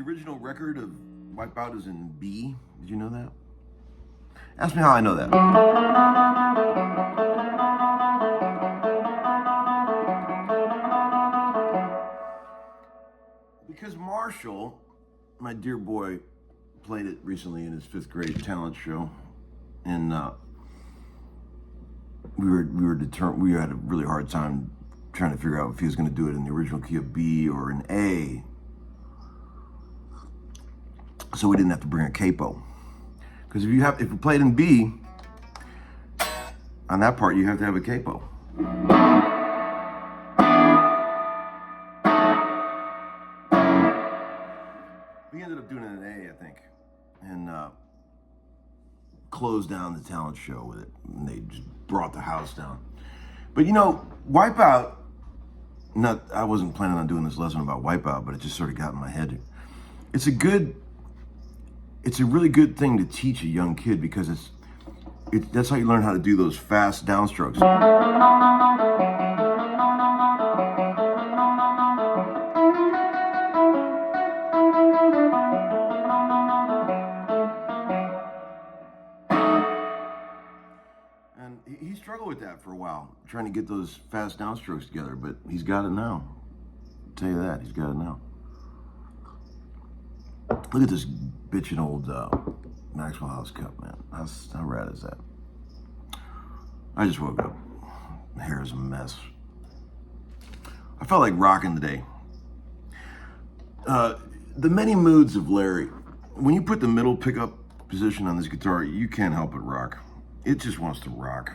Original record of Wipeout is in B. Did you know that? Ask me how I know that. Because Marshall, my dear boy, played it recently in his 5th grade talent show, and we had a really hard time trying to figure out if he was going to do it in the original key of B or an A. So we didn't have to bring a capo. Because if you played in B, on that part you have to have a capo. We ended up doing it in A, I think, and closed down the talent show with it. And they just brought the house down. But you know, Wipeout, I wasn't planning on doing this lesson about Wipeout, but it just sort of got in my head. It's a really good thing to teach a young kid because that's how you learn how to do those fast downstrokes. And he struggled with that for a while, trying to get those fast downstrokes together, but he's got it now. I'll tell you that, he's got it now. Look at this bitchin' old Maxwell House cup, man. How rad is that? I just woke up. My hair is a mess. I felt like rocking today. The many moods of Larry. When you put the middle pickup position on this guitar, you can't help but rock. It just wants to rock.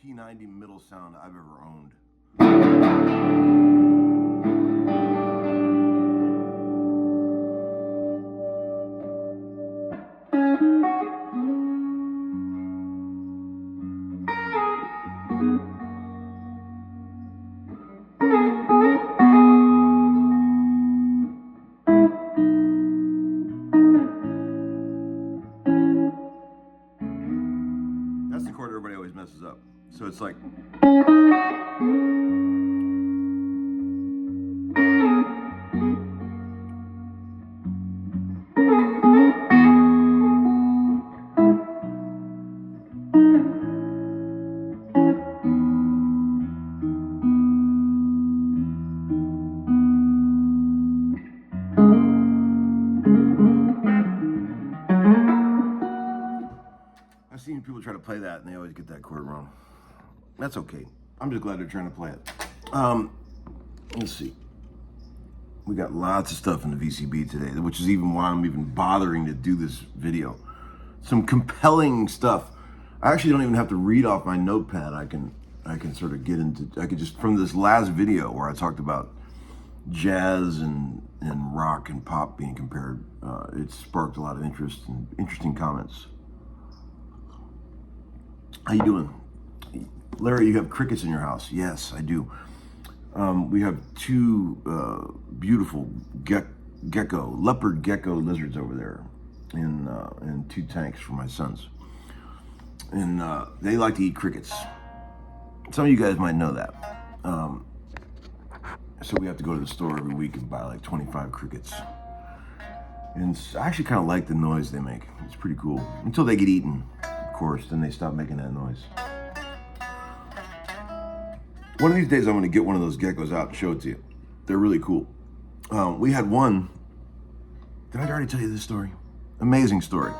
P90 middle sound I've ever owned. That's the chord everybody always messes up. So it's like, I've seen people try to play that and they always get that chord wrong. That's okay. I'm just glad they're trying to play it. Let's see. We got lots of stuff in the VCB today, which is even why I'm even bothering to do this video. Some compelling stuff. I actually don't even have to read off my notepad. I can sort of get into, I could just, from this last video where I talked about jazz and rock and pop being compared, it sparked a lot of interest and interesting comments. How you doing? Larry, you have crickets in your house. Yes, I do. We have two beautiful leopard gecko lizards over there in 2 tanks for my sons. And they like to eat crickets. Some of you guys might know that. So we have to go to the store every week and buy like 25 crickets. And I actually kind of like the noise they make. It's pretty cool. Until they get eaten, of course, then they stop making that noise. One of these days, I'm going to get one of those geckos out and show it to you. They're really cool. We had one Did I already tell you this story? Amazing story.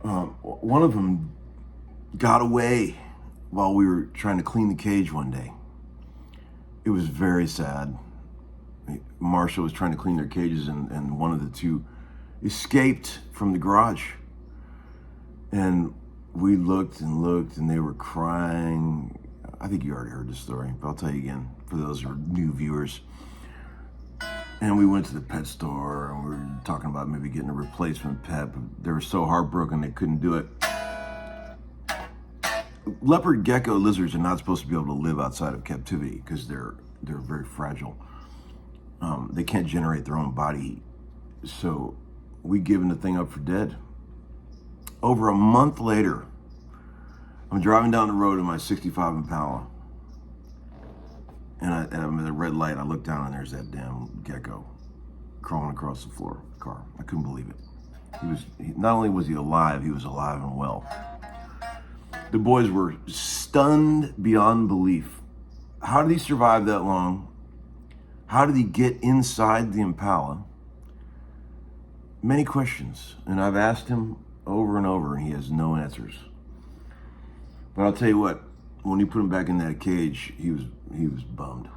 One of them got away while we were trying to clean the cage one day. It was very sad. Marshall was trying to clean their cages, and one of the two escaped from the garage. And we looked and looked, and they were crying. I think you already heard this story, but I'll tell you again for those who are new viewers. And we went to the pet store, and we were talking about maybe getting a replacement pet, but they were so heartbroken they couldn't do it. Leopard gecko lizards are not supposed to be able to live outside of captivity because they're very fragile. They can't generate their own body heat. So we given the thing up for dead. Over a month later, I'm driving down the road in my 65 Impala, and I'm at a red light. I look down, and there's that damn gecko crawling across the floor of the car. I couldn't believe it. Not only was he alive, he was alive and well. The boys were stunned beyond belief. How did he survive that long? How did he get inside the Impala? Many questions, and I've asked him over and over, and he has no answers. But I'll tell you what, when he put him back in that cage, he was bummed.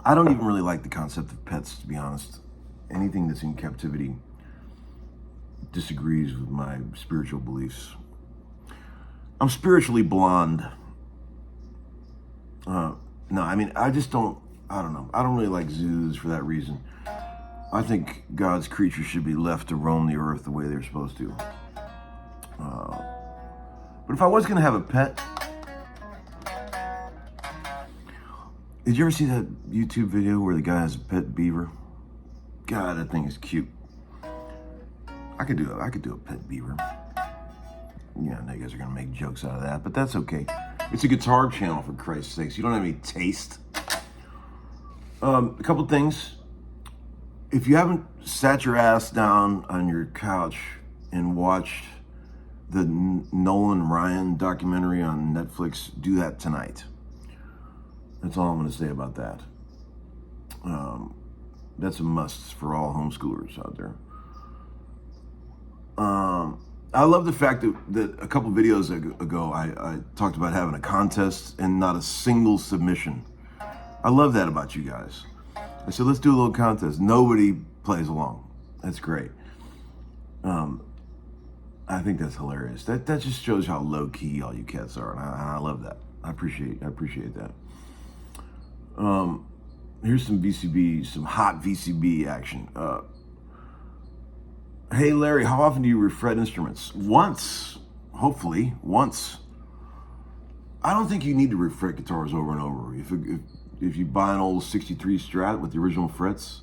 I don't even really like the concept of pets, to be honest. Anything that's in captivity disagrees with my spiritual beliefs. I'm spiritually blonde. No, I mean, I don't know. I don't really like zoos for that reason. I think God's creatures should be left to roam the earth the way they're supposed to. But if I was going to have a pet, did you ever see that YouTube video where the guy has a pet beaver? God, that thing is cute. I could do a pet beaver. Yeah, I know you guys are going to make jokes out of that, but that's okay. It's a guitar channel, for Christ's sakes. You don't have any taste. A couple things. If you haven't sat your ass down on your couch and watched the Nolan Ryan documentary on Netflix, do that tonight. That's all I'm going to say about that. That's a must for all homeschoolers out there. I love the fact that a couple videos ago I talked about having a contest and not a single submission. I love that about you guys. I said, let's do a little contest. Nobody plays along. That's great. I think that's hilarious. That just shows how low key all you cats are, and I love that. I appreciate that. Here's some hot VCB action. Hey Larry, how often do you refret instruments? Once, hopefully once. I don't think you need to refret guitars over and over. If you buy an old 63 Strat with the original frets,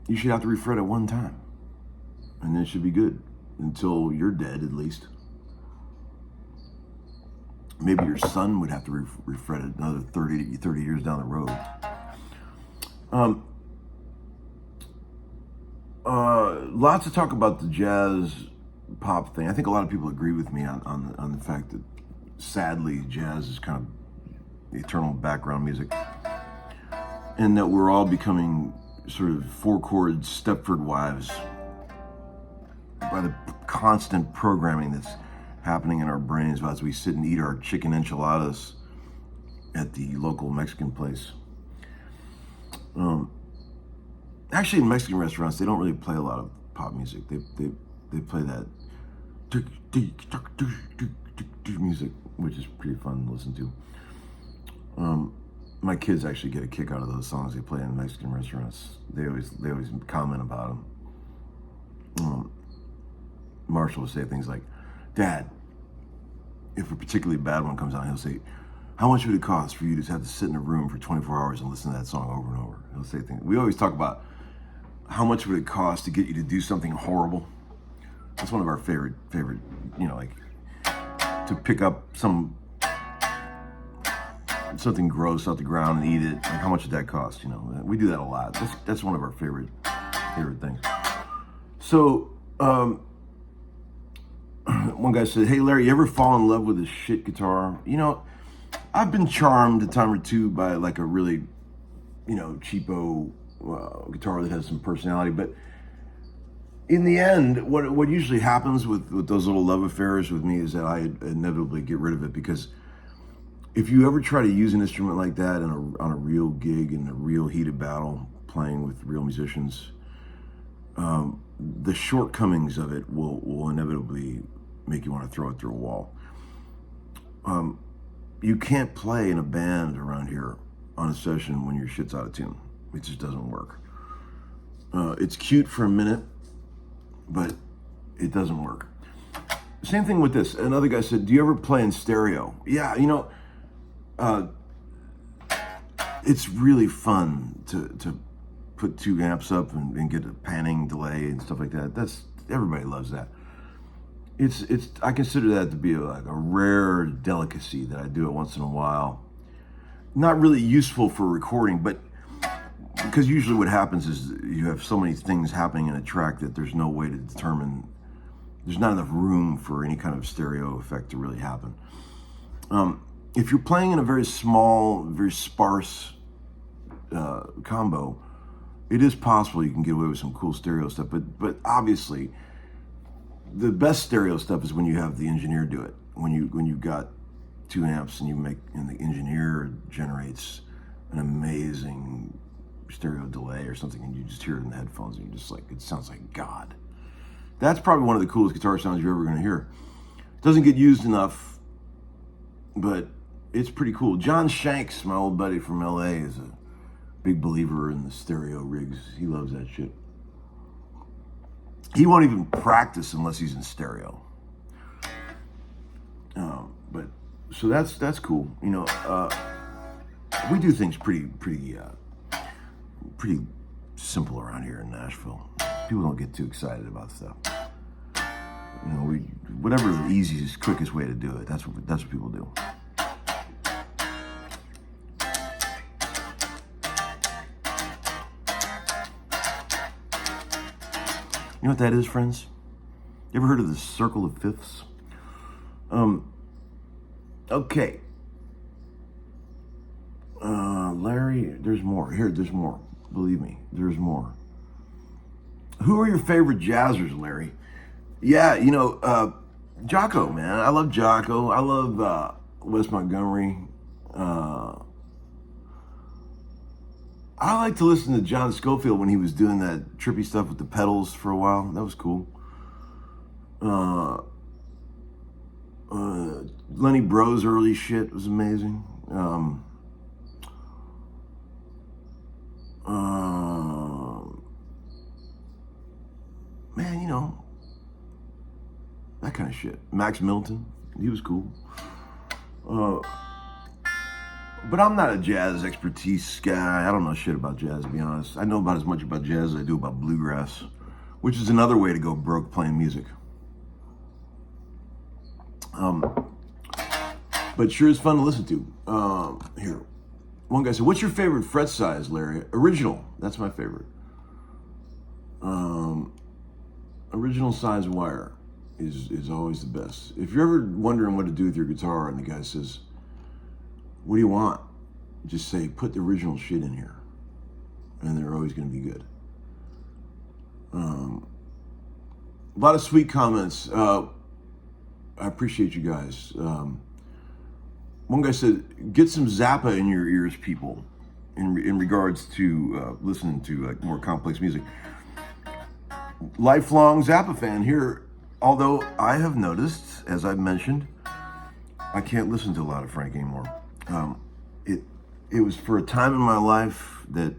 you should have to refret it one time, and then it should be good until you're dead, at least. Maybe your son would have to refret it another 30 years down the road. Lots of talk about the jazz pop thing. I think a lot of people agree with me on the fact that, sadly, jazz is kind of eternal background music, and that we're all becoming sort of four-chord Stepford wives by the constant programming that's happening in our brains as we sit and eat our chicken enchiladas at the local Mexican place. Actually, in Mexican restaurants, they don't really play a lot of pop music. They play that music, which is pretty fun to listen to. My kids actually get a kick out of those songs they play in Mexican restaurants. They always comment about them. Marshall will say things like, "Dad, if a particularly bad one comes out, he'll say, how much would it cost for you to have to sit in a room for 24 hours and listen to that song over and over?" He'll say things. We always talk about how much would it cost to get you to do something horrible. That's one of our favorite, like to pick up something gross off the ground and eat it. Like, how much would that cost? We do that a lot. That's one of our favorite things. So, one guy said, "Hey Larry, you ever fall in love with a shit guitar?" I've been charmed a time or two by like a really, cheapo guitar that has some personality. But in the end, what usually happens with those little love affairs with me is that I inevitably get rid of it, because if you ever try to use an instrument like that on a real gig, in a real heated battle, playing with real musicians, the shortcomings of it will inevitably make you want to throw it through a wall. You can't play in a band around here on a session when your shit's out of tune. It just doesn't work. It's cute for a minute, but it doesn't work. Same thing with this. Another guy said, do you ever play in stereo? Yeah, it's really fun to put two amps up and get a panning delay and stuff like that. Everybody loves that. I consider that to be like a rare delicacy that I do it once in a while. Not really useful for recording, but because usually what happens is you have so many things happening in a track that there's no way to determine, there's not enough room for any kind of stereo effect to really happen. If you're playing in a very small, very sparse combo, it is possible you can get away with some cool stereo stuff, but obviously the best stereo stuff is when you have the engineer do it. When you've got two amps and the engineer generates an amazing stereo delay or something, and you just hear it in the headphones and you're just like, it sounds like God. That's probably one of the coolest guitar sounds you're ever going to hear. Doesn't get used enough, but it's pretty cool. John Shanks, my old buddy from LA, is a big believer in the stereo rigs. He loves that shit. He won't even practice unless he's in stereo. But so that's cool. We do things pretty simple around here in Nashville. People don't get too excited about stuff. Whatever the easiest, quickest way to do it. That's what people do. You know what that is, friends? You ever heard of the circle of fifths? Okay. Larry, there's more. There's more. Believe me, there's more. Who are your favorite jazzers, Larry? Yeah, Gecko, man. I love Gecko. I love Wes Montgomery. I like to listen to John Scofield when he was doing that trippy stuff with the pedals for a while. That was cool. Lenny Bro's early shit was amazing. Man, that kind of shit. Max Milton, he was cool. But I'm not a jazz expertise guy. I don't know shit about jazz, to be honest. I know about as much about jazz as I do about bluegrass, which is another way to go broke playing music. But sure is fun to listen to. Here, one guy said, "What's your favorite fret size, Larry?" Original. That's my favorite. Original size wire is always the best. If you're ever wondering what to do with your guitar, and the guy says, "What do you want?" Just say, "Put the original shit in here," and they're always going to be good. A lot of sweet comments. I appreciate you guys. One guy said, "Get some Zappa in your ears, people," in regards to listening to more complex music. Lifelong Zappa fan here, although I have noticed, as I've mentioned, I can't listen to a lot of Frank anymore. It was for a time in my life that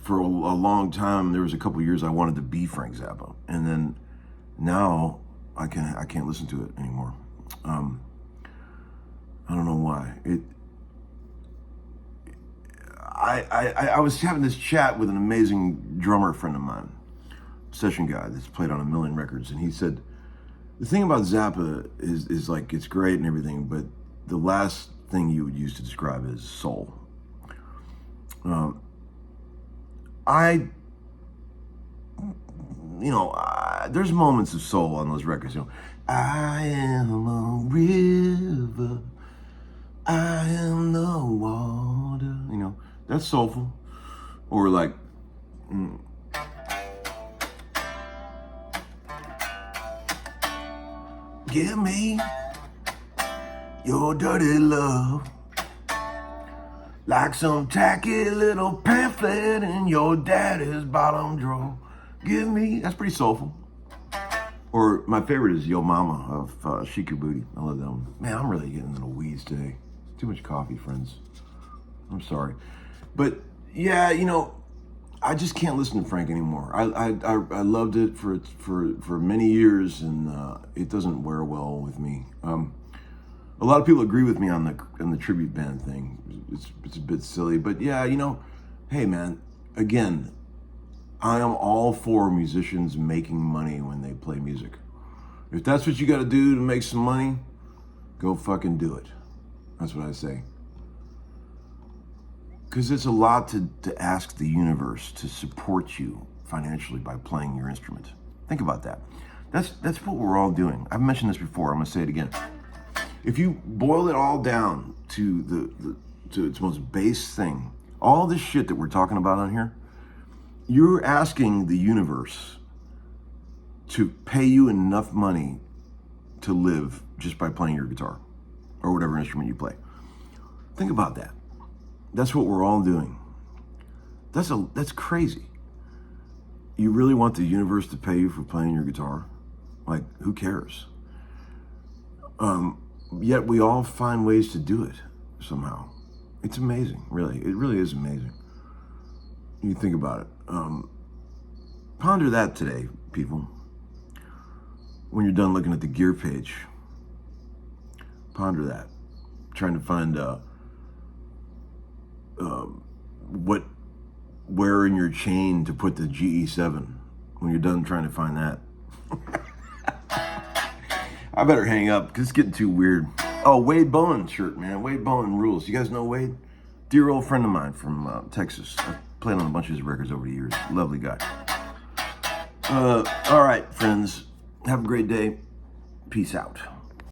for a long time, there was a couple years I wanted to be Frank Zappa, and then now I can't listen to it anymore. I don't know why. I was having this chat with an amazing drummer friend of mine, session guy that's played on 1 million records, and he said, the thing about Zappa is like, it's great and everything, but the last thing you would use to describe it is soul. There's moments of soul on those records. I am a river, I am the water. That's soulful. Or like, give me your dirty love, like some tacky little pamphlet in your daddy's bottom drawer. Give me, that's pretty soulful. Or my favorite is Yo Mama of Shake Your Booty. I love that one. Man, I'm really getting into the weeds today. Too much coffee, friends. I'm sorry. But yeah, you know, I just can't listen to Frank anymore. I loved it for many years, and it doesn't wear well with me. A lot of people agree with me on the tribute band thing. It's a bit silly, but yeah, you know, hey man, again, I am all for musicians making money when they play music. If that's what you got to do to make some money, go fucking do it. That's what I say. Because it's a lot to ask the universe to support you financially by playing your instrument. Think about that. That's what we're all doing. I've mentioned this before. I'm gonna say it again. If you boil it all down to its most base thing, all this shit that we're talking about on here, you're asking the universe to pay you enough money to live just by playing your guitar or whatever instrument you play. Think about that. That's what we're all doing. That's crazy. You really want the universe to pay you for playing your guitar? Like, who cares? Yet we all find ways to do it somehow. It's amazing, really. It really is amazing. You think about it. Ponder that today, people. When you're done looking at the gear page, ponder that. Trying to find where in your chain to put the GE7 when you're done trying to find that. I better hang up because it's getting too weird. Oh, Wade Bowen shirt, man. Wade Bowen rules. You guys know Wade? Dear old friend of mine from Texas. I've played on a bunch of his records over the years. Lovely guy. All right, friends. Have a great day. Peace out.